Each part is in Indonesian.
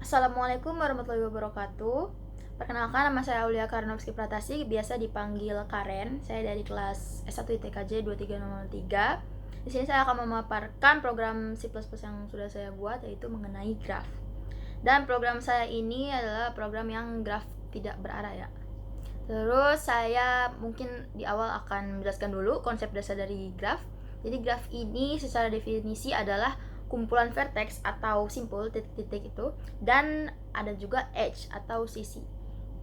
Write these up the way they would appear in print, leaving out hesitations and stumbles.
Assalamualaikum warahmatullahi wabarakatuh. Perkenalkan, nama saya Aulia Karnovski Pratasi, biasa dipanggil Karen. Saya dari kelas S1 ITKJ 23003. Di sini saya akan memaparkan program C++ yang sudah saya buat, yaitu mengenai graph. Dan program saya ini adalah program yang graph tidak berarah ya. Terus saya mungkin di awal akan menjelaskan dulu konsep dasar dari graph. Jadi graph ini secara definisi adalah kumpulan vertex atau simpul titik-titik itu, dan ada juga edge atau sisi,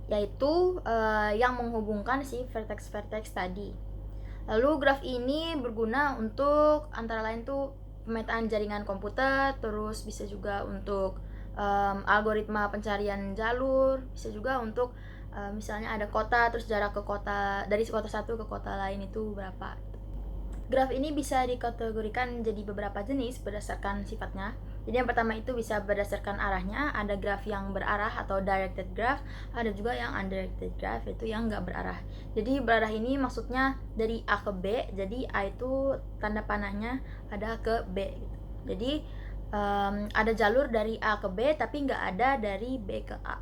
yaitu yang menghubungkan si vertex-vertex tadi. Lalu graph ini berguna untuk antara lain tuh pemetaan jaringan komputer, terus bisa juga untuk algoritma pencarian jalur, bisa juga untuk misalnya ada kota, terus jarak ke kota dari kota satu ke kota lain itu berapa. Graph ini bisa dikategorikan jadi beberapa jenis berdasarkan sifatnya. Jadi yang pertama itu bisa berdasarkan arahnya, ada graph yang berarah atau directed graph, ada juga yang undirected graph, itu yang nggak berarah. Jadi berarah ini maksudnya dari A ke B, jadi A itu tanda panahnya ada ke B gitu. Jadi ada jalur dari A ke B tapi nggak ada dari B ke A.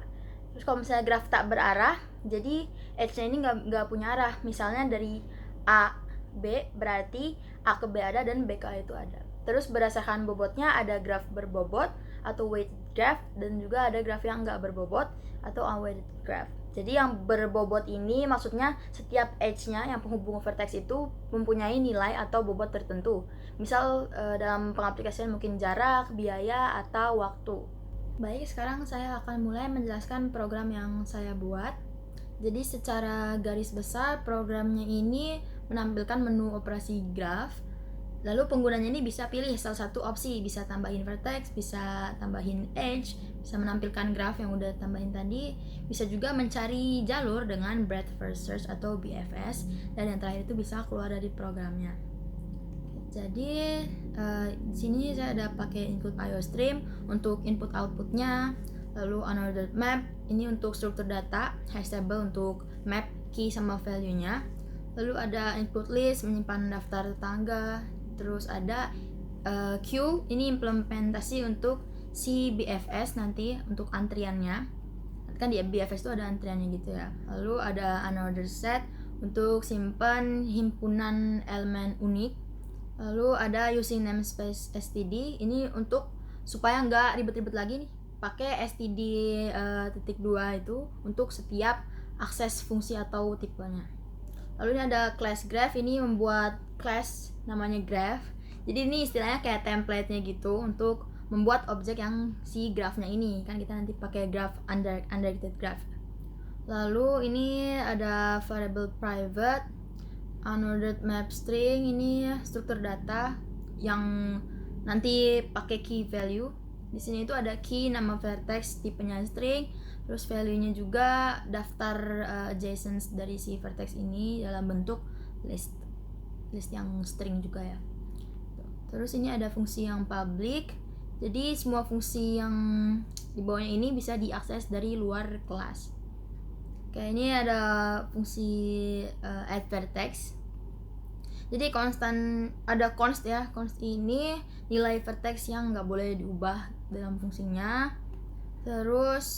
Terus kalau misalnya graph tak berarah, jadi edge-nya ini nggak punya arah. Misalnya dari A B berarti A ke B ada dan B ke A itu ada. Terus berdasarkan bobotnya ada graf berbobot atau weighted graph, dan juga ada graf yang nggak berbobot atau unweighted graph. Jadi yang berbobot ini maksudnya setiap edge-nya yang penghubung vertex itu mempunyai nilai atau bobot tertentu. Misal dalam pengaplikasian mungkin jarak, biaya, atau waktu. Baik, sekarang saya akan mulai menjelaskan program yang saya buat. Jadi secara garis besar programnya ini menampilkan menu operasi graph. Lalu penggunanya ini bisa pilih salah satu opsi, bisa tambahin vertex, bisa tambahin edge, bisa menampilkan graph yang udah tambahin tadi, bisa juga mencari jalur dengan breadth first search atau BFS, dan yang terakhir itu bisa keluar dari programnya. Jadi di sini saya ada pakai include IOStream untuk input outputnya, lalu unordered map ini untuk struktur data, hash table untuk map key sama value-nya, lalu ada input list menyimpan daftar tetangga, terus ada queue ini implementasi untuk si BFS nanti untuk antriannya, kan di BFS itu ada antriannya gitu ya. Lalu ada unordered set untuk simpan himpunan elemen unik. Lalu ada using namespace std ini untuk supaya nggak ribet-ribet lagi nih pakai std titik 2 itu untuk setiap akses fungsi atau tipenya. Lalu ini ada class graph, ini membuat class namanya graph. Jadi ini istilahnya kayak template-nya gitu untuk membuat objek yang si graphnya ini, kan kita nanti pakai graph undirected graph. Lalu ini ada variable private, unordered map string, ini struktur data yang nanti pakai key value. Di sini itu ada key, nama vertex, tipenya string, terus value-nya juga daftar adjacent dari si vertex ini dalam bentuk list yang string juga ya. Terus ini ada fungsi yang public, jadi semua fungsi yang di bawahnya ini bisa diakses dari luar kelas. Oke, ini ada fungsi add vertex. Jadi ada const ya. Const ini nilai vertex yang nggak boleh diubah dalam fungsinya. Terus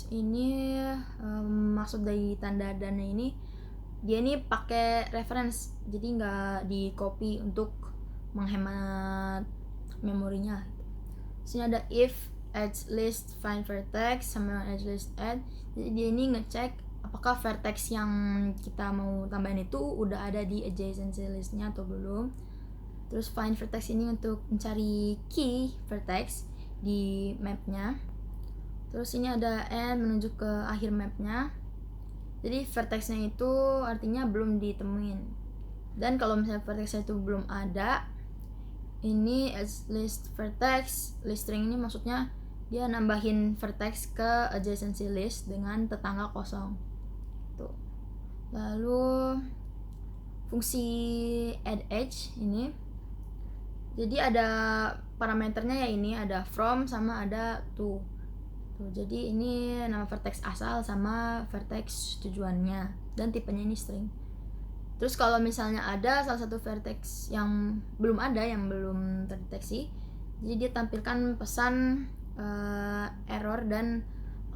ini maksud dari tanda dana ini, dia ini pakai reference, jadi nggak di copy untuk menghemat memorinya. Sini ada if edge list find vertex sama edge list add. Jadi dia ini ngecek apakah vertex yang kita mau tambahin itu udah ada di adjacency listnya atau belum. Terus find vertex ini untuk mencari key vertex di mapnya. Terus ini ada end menunjuk ke akhir mapnya. Jadi vertexnya itu artinya belum ditemuin. Dan kalau misalnya vertexnya itu belum ada, ini as list vertex, list string ini maksudnya dia nambahin vertex ke adjacency list dengan tetangga kosong. Tuh. Lalu fungsi add edge ini, jadi ada parameternya ya, ini ada from sama ada to. Tuh, jadi ini nama vertex asal sama vertex tujuannya, dan tipenya ini string. Terus kalau misalnya ada salah satu vertex yang belum ada, yang belum terdeteksi, jadi dia tampilkan pesan error dan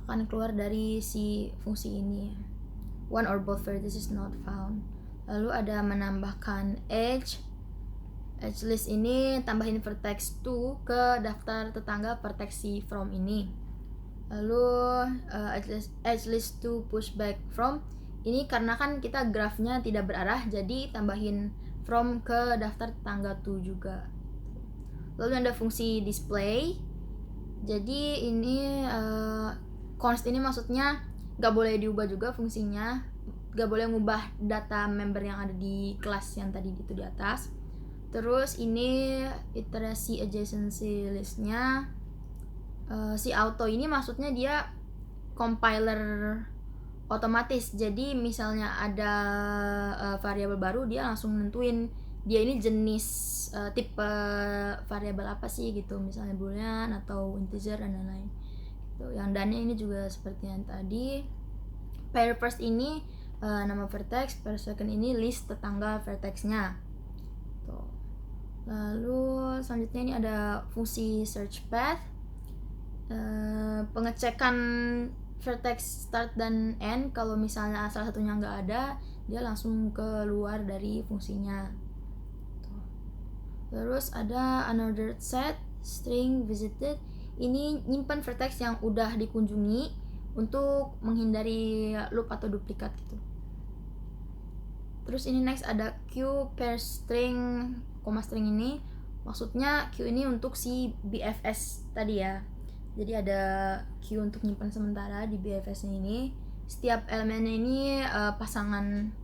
akan keluar dari si fungsi ini. One or both vertices not found. Lalu ada menambahkan edge list ini, tambahin vertex 2 ke daftar tetangga vertex si from ini. Lalu edge list to pushback from ini karena kan kita grafnya tidak berarah, jadi tambahin from ke daftar tetangga 2 juga. Lalu ada fungsi display. Jadi ini const ini maksudnya gak boleh diubah juga fungsinya, gak boleh ngubah data member yang ada di kelas yang tadi itu di atas. Terus ini iterasi adjacency listnya, si auto ini maksudnya dia compiler otomatis. Jadi misalnya ada variabel baru, dia langsung nentuin dia ini jenis tipe variabel apa sih gitu, misalnya boolean atau integer dan lain-lain gitu. Yang dannya ini juga seperti yang tadi. Pair first ini nama vertex, pair second ini list tetangga vertexnya tuh. Lalu selanjutnya ini ada fungsi search path, pengecekan vertex start dan end. Kalau misalnya salah satunya nggak ada, dia langsung keluar dari fungsinya. Terus ada another set string visited, ini nyimpan vertex yang udah dikunjungi untuk menghindari loop atau duplikat gitu. Terus ini next ada q pair string, koma string ini maksudnya q ini untuk si BFS tadi ya. Jadi ada q untuk nyimpan sementara di BFS ini. Setiap elemennya ini pasangan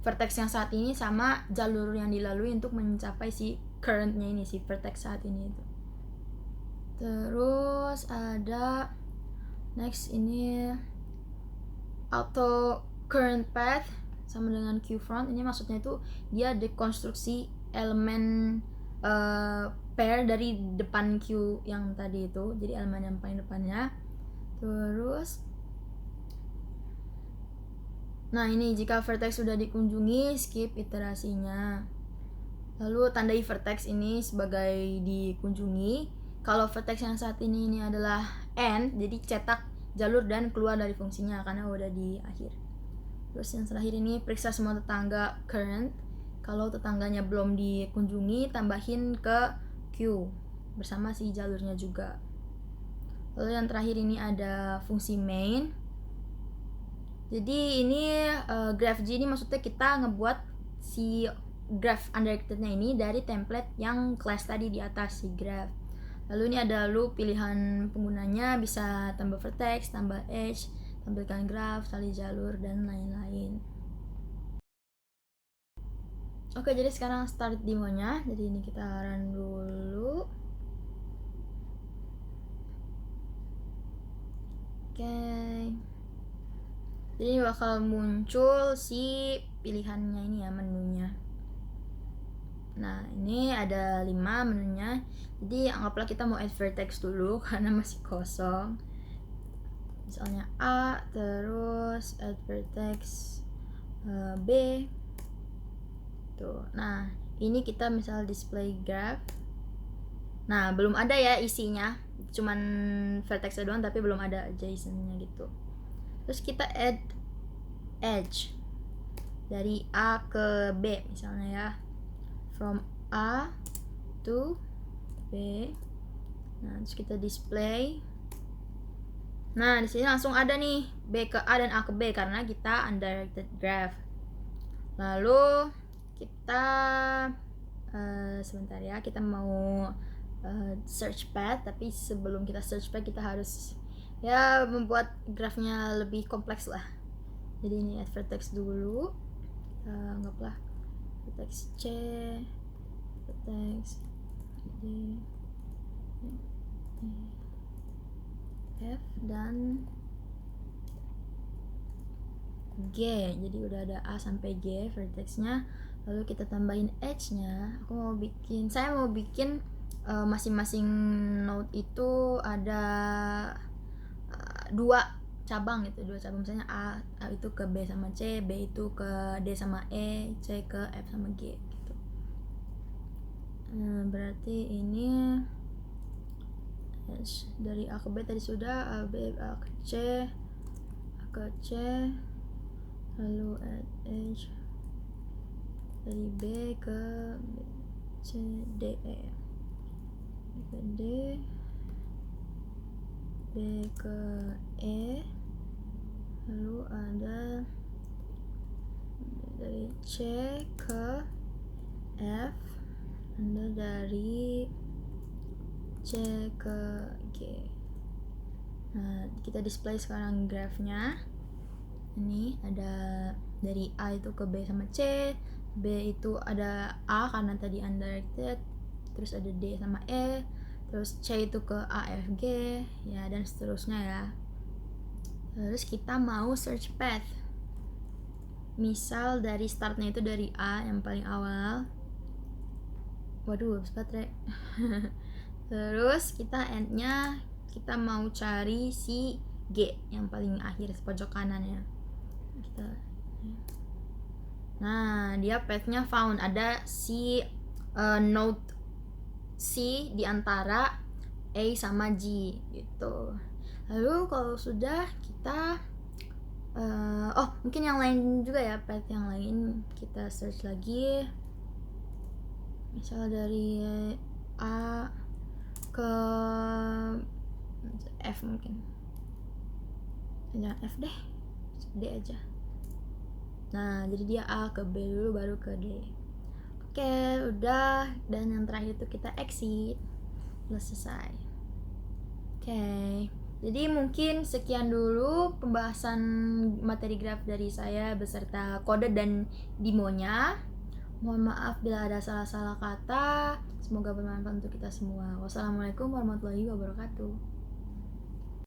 vertex yang saat ini sama jalur yang dilalui untuk mencapai si currentnya ini, si vertex saat ini itu. Terus ada next ini auto current path sama dengan qfront. Ini maksudnya itu dia dekonstruksi elemen pair dari depan Q yang tadi itu, jadi elemen yang paling depannya. Terus nah ini jika vertex sudah dikunjungi, skip iterasinya. Lalu tandai vertex ini sebagai dikunjungi. Kalau vertex yang saat ini adalah end, jadi cetak jalur dan keluar dari fungsinya karena udah di akhir. Terus yang terakhir ini periksa semua tetangga current. Kalau tetangganya belum dikunjungi, tambahin ke Q bersama si jalurnya juga. Lalu yang terakhir ini ada fungsi main. Jadi ini graph G ini maksudnya kita ngebuat si graph undirectednya ini dari template yang class tadi di atas si graph. Lalu ini ada loop, pilihan penggunanya bisa tambah vertex, tambah edge, tampilkan graph, tali jalur, dan lain-lain. Oke, jadi sekarang start demonya. Jadi ini kita run dulu. Oke. Jadi bakal muncul si pilihannya ini ya, menunya. Nah, ini ada 5 menunya. Jadi anggaplah kita mau add vertex dulu karena masih kosong. Misalnya A, terus add vertex B. Tuh. Nah, ini kita misal display graph. Nah, belum ada ya isinya. Cuman vertexnya doang tapi belum ada JSON-nya gitu. Terus kita add edge dari A ke B misalnya ya, from A to B. Nah, terus kita display. Nah, di sini langsung ada nih B ke A dan A ke B karena kita undirected graph. Lalu kita sebentar ya, kita mau search path, tapi sebelum kita search path kita harus ya membuat graphnya lebih kompleks lah. Jadi ini add vertex dulu, anggaplah vertex C, vertex D, F dan G. Jadi udah ada A sampai G vertexnya. Lalu kita tambahin edge-nya. Saya mau bikin masing-masing node itu ada 2 cabang gitu, 2 cabang. Misalnya A itu ke B sama C, B itu ke D sama E, C ke F sama G gitu. Berarti ini H. Dari A ke B tadi sudah, A ke C, A ke C, lalu H dari B ke C, D, E, B ke D, B ke E, lalu ada dari C ke F, ada dari C ke G. Nah, kita display sekarang grafnya. Ini ada dari A itu ke B sama C, B itu ada A karena tadi undirected, terus ada D sama E, terus C itu ke A, F, G, ya, dan seterusnya ya. Terus kita mau search path. Misal dari startnya itu dari A yang paling awal. Waduh, habis baterai. Terus kita endnya kita mau cari si G yang paling akhir pojok kanan ya. Nah, dia pathnya found, ada si node C di antara A sama G gitu. Lalu kalau sudah kita mungkin yang lain juga ya, path yang lain kita search lagi. Misal dari A ke F mungkin. Jangan F deh, D aja. Nah, jadi dia A ke B dulu baru ke D. Oke, udah. Dan yang terakhir itu kita exit. Udah selesai. Oke. Jadi mungkin sekian dulu pembahasan materi graf dari saya beserta kode dan demonya. Mohon maaf bila ada salah-salah kata. Semoga bermanfaat untuk kita semua. Wassalamualaikum warahmatullahi wabarakatuh.